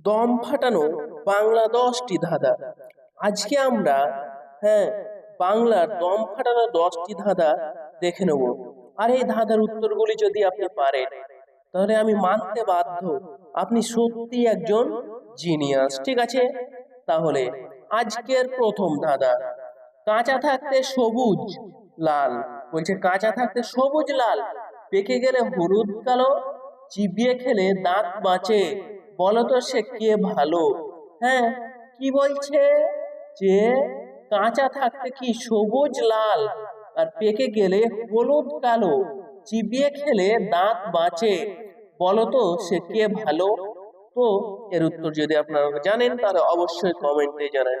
দম ফাটানো বাংলা 10টি ধাঁধা। আজকে আমরা হ্যাঁ বাংলার দম ফাটানো 10টি ধাঁধা দেখে নেব। আর এই ধাঁধার উত্তরগুলি যদি আপনি পারেন তাহলে আমি মানতে বাধ্য আপনি সত্যি একজন জিনিয়াস। ঠিক আছে, তাহলে আজকের প্রথম ধাঁধা, কাঁচা থাকতে সবুজ লাল। বলছে কাঁচা থাকতে সবুজ লাল, পেকে গেলে হলুদ কালো, চিবিয়ে খেলে দাঁত বাঁচে, বলতো সে কে ভালো? হ্যাঁ, কি বলছে যে কাঁচা থাকতে কি সবুজ লাল আর পেকে গেলে হলুদ কালো, চিবিয়ে খেলে দাঁত বাঁচে, বলতো সে কে ভালো? তো এর উত্তর যদি আপনারা জানেন তাহলে অবশ্যই কমেন্টে জানান।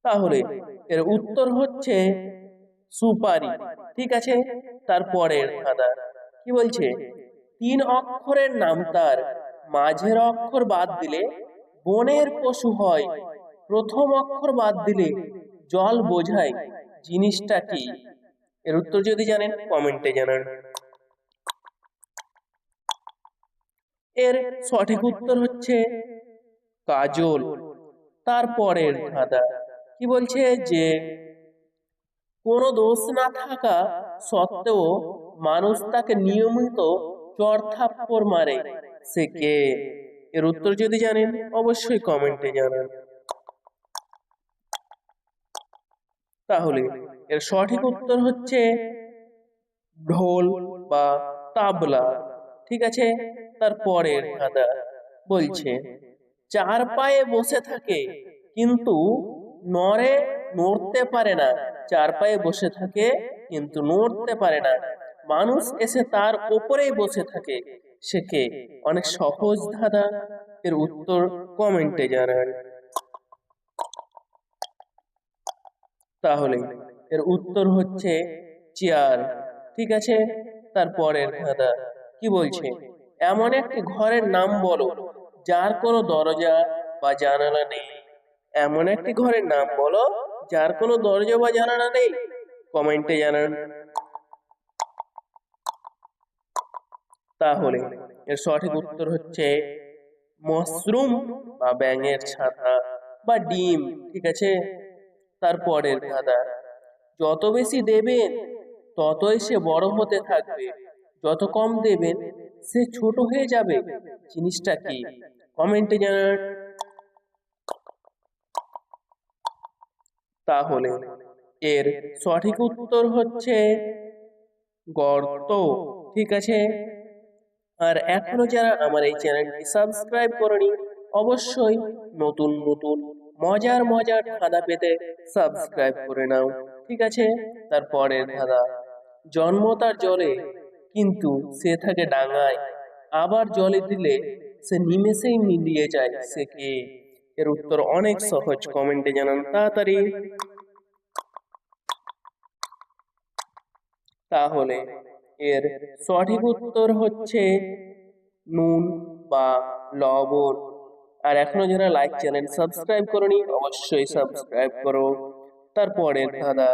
তাহলে এর উত্তর হচ্ছে সুপারি। ঠিক আছে, তারপরের ধাঁধা কি বলছে, 3 অক্ষরের নাম তার, মাঝের অক্ষর বাদ দিলে বনের পশু হয়, প্রথম অক্ষর বাদ দিলে জল বোঝায়, জিনিসটা কি? এর উত্তর যদি জানেন কমেন্টে জানান। এর সঠিক উত্তর হচ্ছে কাজল। তারপরের ধাঁধা কি বলছে যে কোনো দোষ না থাকা সত্ত্বেও মানুষ তাকে নিয়মিত চড় থাপ্পড় মারে, সে কে? এর উত্তর যদি জানেন অবশ্যই কমেন্টে জানান। তাহলে এর সঠিক উত্তর হচ্ছে ঢোল বা তাবলা। ঠিক আছে, তারপরের ধাঁধা বলছে চার পায়ে বসে থাকে কিন্তু নড়তে পারে না, চার পায়ে বসে থাকে কিন্তু নড়তে পারে না, মানুষ এসে তার উপরেই বসে থাকে, সে কে? অনেক সহজ ধাঁধা, এর উত্তর কমেন্টে জানান। তাহলে এর উত্তর হচ্ছে চেয়ার। ঠিক আছে, তারপরের ধাঁধা কি বলছে, এমন একটি ঘরের নাম বলো যার কোনো দরজা বা জানালা নেই। এমন একটি ঘরের নাম বলো যার কোনো দরজা বা জানালা নেই, কমেন্টে জানান। তাহলে এর সঠিক উত্তর হচ্ছে মাশরুম বা ব্যাঙের ছাতা বা ডিম। ঠিক আছে, তারপরের ধাঁধা, যত বেশি দেবেন ততই সে বড় হতে থাকবে, যত কম দেবেন সে ছোট হয়ে যাবে, জিনিসটা কি? কমেন্টে জানান। তাহলে এর সঠিক উত্তর হচ্ছে গর্ত। ঠিক আছে, আর এখনো যারা আমার এই চ্যানেলটি সাবস্ক্রাইব করেনি অবশ্যই নতুন নতুন মজার মজার ধাঁধা পেতে সাবস্ক্রাইব করে নাও। ঠিক আছে, তারপরের ধাঁধা, জন্ম তার জলে কিন্তু সে থাকে ডাঙায়, আবার জলে দিলে সে নিমেষেই মিলিয়ে যায়, সে কে? এর উত্তর অনেক সহজ, কমেন্টে জানান তাড়াতাড়ি। তাহলে এর সঠিক উত্তর হচ্ছে নুন বা লবণ। আর এখনো যারা লাইক চ্যানেল সাবস্ক্রাইব করনি অবশ্যই সাবস্ক্রাইব করো। তারপরের ধাঁধা,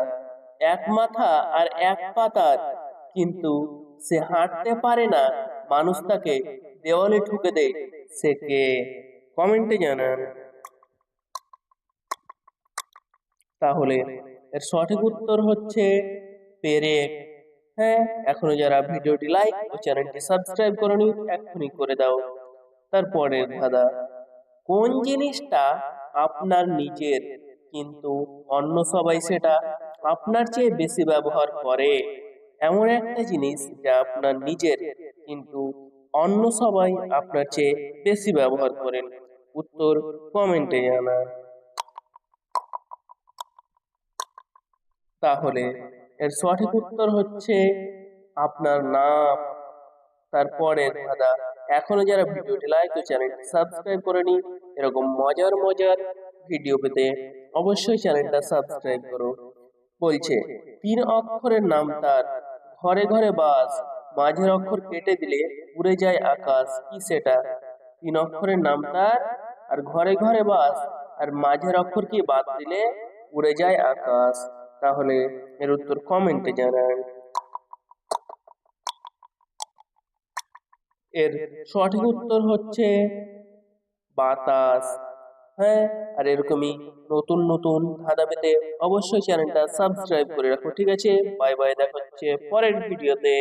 এক মাথা আর এক পাতার কিন্তু সে হাঁটতে পারে না, মানুষ তাকে দেওয়ালে ঠুকে দেয়, সে কে? কমেন্টে জানান। তাহলে এর সঠিক উত্তর হচ্ছে পেরেক। হ্যাঁ, এখনো যারা ভিডিওটি লাইক ও চ্যানেলটি সাবস্ক্রাইব করনি এখনই করে দাও। তারপরের ধাঁধা, কোন জিনিসটা আপনার নিজের কিন্তু অন্য সবাই সেটা আপনার চেয়ে বেশি ব্যবহার করে? এমন একটা জিনিস যা আপনার নিজের কিন্তু অন্য সবাই আপনার চেয়ে বেশি ব্যবহার করেন, উত্তর কমেন্টে জানান। তাহলে এর সঠিক উত্তর হচ্ছে আপনার নাম। তারপরে দাদা, এখনো যারা ভিডিওটি লাইক ও চ্যানেলটি সাবস্ক্রাইব করেনি এরকম মজার মজার ভিডিও পেতে অবশ্যই চ্যানেলটা সাবস্ক্রাইব করো। বলছে 3 অক্ষরের নাম তার, ঘরে ঘরে বাস, মাঝের অক্ষর কেটে দিলে উড়ে যায় আকাশ, কি সেটা? 3 অক্ষরের নাম তার আর ঘরে ঘরে বাস, আর মাঝের অক্ষর কি বাদ দিলে উড়ে যায় আকাশ। তাহলে এর উত্তর কমেন্টে জানান। এর সঠিক উত্তর হচ্ছে বাতাস। হ্যাঁ, আর এরকমই নতুন নতুন ধাঁধা পেতে অবশ্যই চ্যানেলটা সাবস্ক্রাইব করে রাখো। ঠিক আছে, বাই বাই, দেখা হচ্ছে পরের ভিডিওতে।